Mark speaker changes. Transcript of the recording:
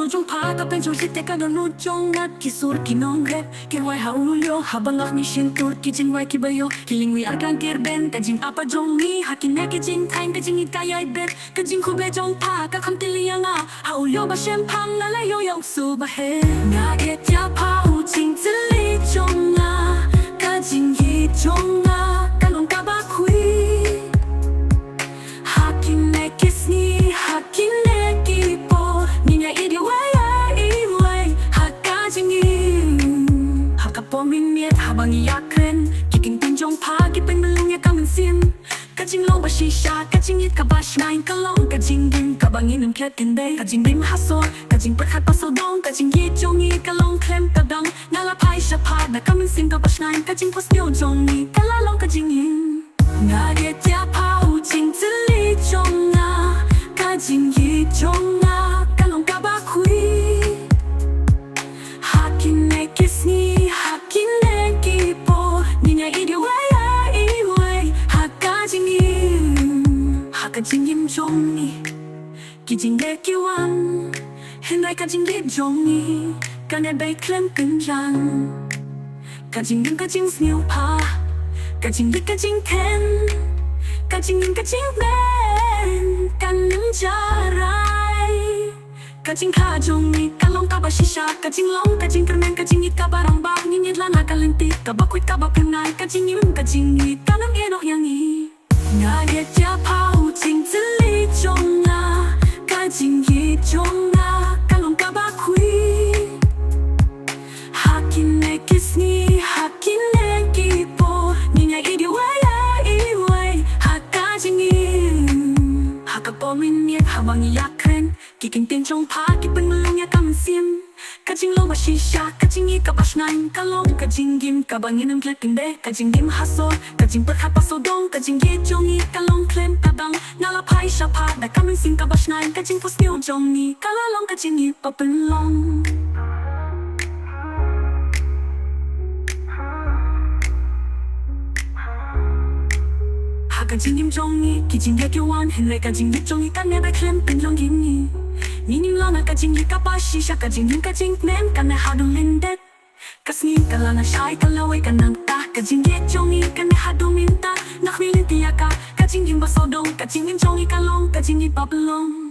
Speaker 1: jong pa kapag jong si teka doon jong at kisur kinong rep kirway haulyo habang ak ni shintur kijing way kibayo kilingwi arkan kirben kajing apa jong ni hakine kijing time kajing ikaya ibet kajing kube jong pa kakam tiliya nga haulyo ba shem pam nalayo yaw su ba he nga get ya pa hu jing zili jong nga kajing yi jong nga kalong ka ba kui hakine kiss ni hakine kipo niya idiway hakajing yi Hakapominit habang iyakin Kiking pinjong pagi pengelungnya kamansin Kajing lo ba shisha Kajing it kabash nain kalong Kajing dim kabangin ang kiat kenday Kajing dim hasor Kajing perkat pasodong Kajing yitjong i kalong klem kadang Nalapay siya pa na kamansin kabash nain Kajing pos nyo jong ni kalalong kajing yin Ngaget ya pa ujing zili jong nga Kajing yitjong nga kalong kabakui Hakine kiss ni hakine kipo niya idiway hakajing hakajing jong ni kijing de kiwan henry kajing de jong ni kane bay klem kenjang kajing sniu pa kajing ten kajing ben kaneng jarai Kajing kajong ni kalong kaba shisha Kajing long kajing kermen kajing it kabarang bak Ninyit lana kalentik kabakwit kabakenay Kajing yun kajing ni kanang enok yang i Ngaget ya pao jing zili jong nga Kajing yi jong nga kalong kabakwi Hakine kiss ni hakine kipo Ninya idiway hakajing yi Hakapominit habang iyakin Kiking pinjong pa kipengelungnya kamansin Kajing lo ba shisha Kajing i kabash nain kalong Kajing gim kabangin ang klet kende Kajing dim hasor Kajing perhat pasodong Kajing yitjong i kalong klem kadang Nalapay siya pa na kamansin kabash nain Kajing pos nyo jong ni kalalong Kajing i papelong Kajing im jong ni kijing ya kiwan henry kajing yitjong i kane bay klem pinjong yin ni Nining lana kajing yi kabashi siya kajing yin kajing nem kane hadong lindet Kasni kalana siya'y kalaway kanang ta Kajing yitjong i kane hadong minta Nakmilintiya ka Kajing yin basodong Kajing im jong i kalong Kajing i papelong